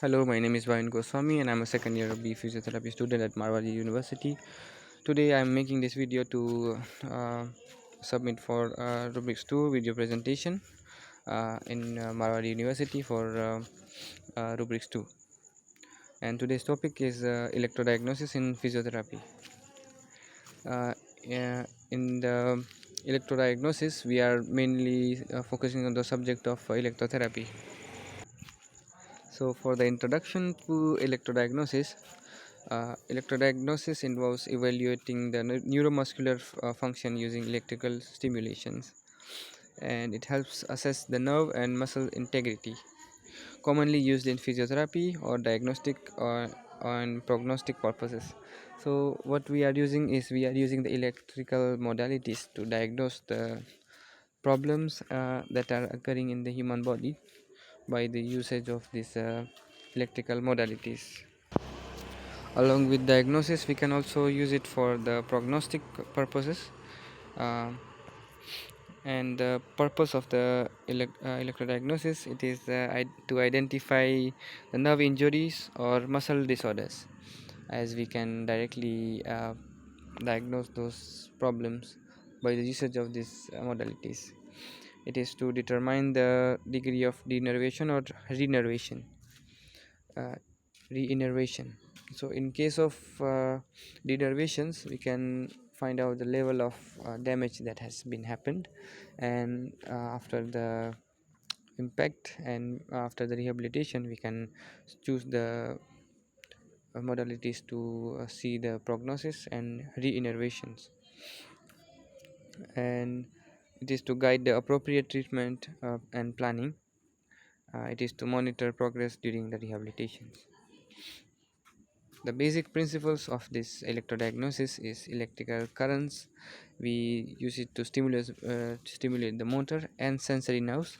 Hello, my name is Vayan Goswami and I'm a second year B physiotherapy student at Marwari University. Today I'm making this video to submit for Rubrics 2 video presentation in Marwari University for Rubrics 2. And today's topic is electrodiagnosis in physiotherapy. Yeah, in the electrodiagnosis, we are mainly focusing on the subject of electrotherapy. So for the introduction to electrodiagnosis, electrodiagnosis involves evaluating the neuromuscular function using electrical stimulations, and it helps assess the nerve and muscle integrity. Commonly used in physiotherapy or diagnostic or on prognostic purposes. So what we are using is we are using the electrical modalities to diagnose the problems that are occurring in the human body by the usage of these electrical modalities. Along with diagnosis, we can also use it for the prognostic purposes. Uh, and the purpose of the electrodiagnosis, it is to identify the nerve injuries or muscle disorders, as we can directly diagnose those problems by the usage of these modalities. It is to determine the degree of denervation or renervation. uh, Reinnervation. So in case of denervations, we can find out the level of damage that has been happened, and after the impact and after the rehabilitation, we can choose the modalities to see the prognosis and reinnervations, and it is to guide the appropriate treatment and planning. It is to monitor progress during the rehabilitation. The basic principles of this electrodiagnosis is electrical currents. We use it to stimulate the motor and sensory nerves,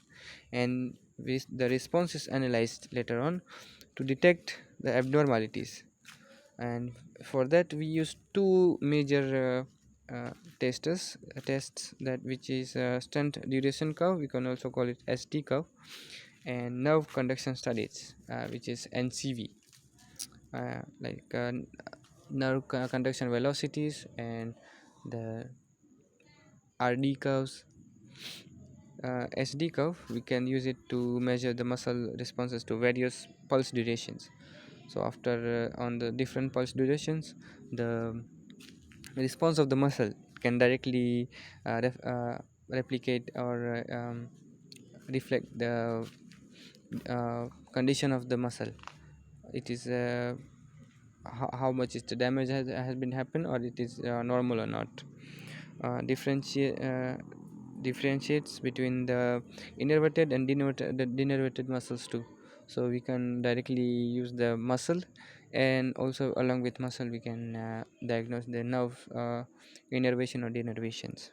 and the response is analyzed later on to detect the abnormalities. And for that, we use two major tests, that which is strength duration curve. We can also call it ST curve, and nerve conduction studies, which is NCV, like nerve conduction velocities and the RD curves. SD curve, we can use it to measure the muscle responses to various pulse durations. So after on the different pulse durations, the response of the muscle can directly replicate or reflect the condition of the muscle. It is how much is the damage has been happened, or it is normal or not. uh, differentiate uh, Differentiates between the innervated and denervated muscles too. So we can directly use the muscle, and also along with muscle we can diagnose the nerve innervation or denervations,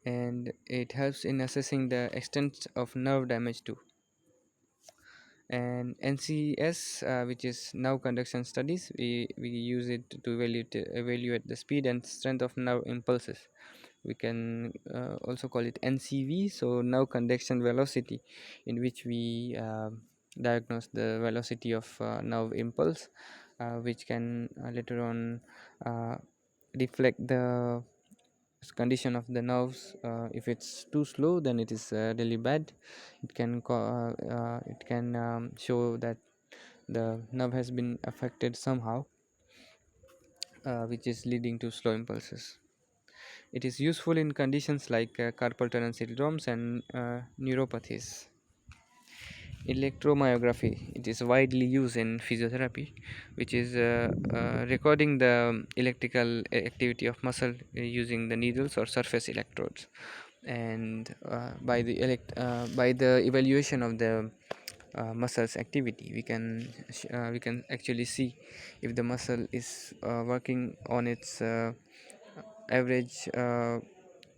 and it helps in assessing the extent of nerve damage too. And NCS, which is nerve conduction studies, we use it to evaluate the speed and strength of nerve impulses. We can also call it NCV, so nerve conduction velocity, in which we diagnose the velocity of nerve impulse, which can later on uh, reflect the condition of the nerves. If it's too slow, then it is really bad. It can show that the nerve has been affected somehow, which is leading to slow impulses. It is useful in conditions like carpal tunnel syndromes and neuropathies. Electromyography, it is widely used in physiotherapy, which is recording the electrical activity of muscle using the needles or surface electrodes. And by the evaluation of the muscles activity, we can actually see if the muscle is working on its average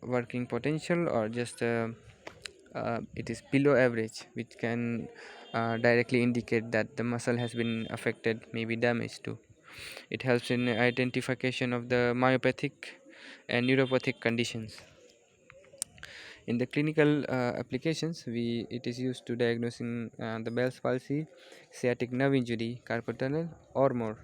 working potential, or just it is below average, which can directly indicate that the muscle has been affected, maybe damaged too. It helps in identification of the myopathic and neuropathic conditions. In the clinical applications, it is used to diagnosing the Bell's palsy, sciatic nerve injury, carpal tunnel, or more.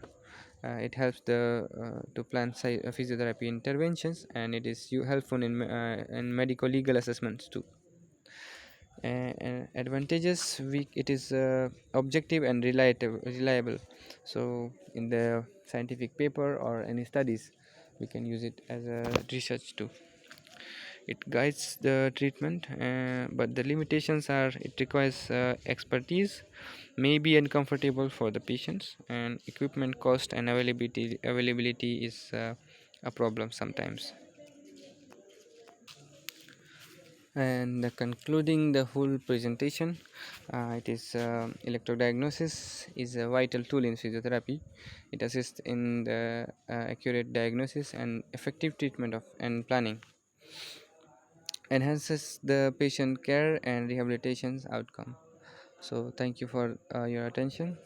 It helps to plan physiotherapy interventions, and it is helpful in medical legal assessments too. Advantages, it is objective and reliable. So in the scientific paper or any studies, we can use it as a research too. It guides the treatment, but the limitations are it requires expertise, may be uncomfortable for the patients, and equipment cost and availability is a problem sometimes. And concluding the whole presentation, it is electrodiagnosis is a vital tool in physiotherapy. It assists in the accurate diagnosis and effective treatment of and planning, enhances the patient care and rehabilitation's outcome. So thank you for your attention.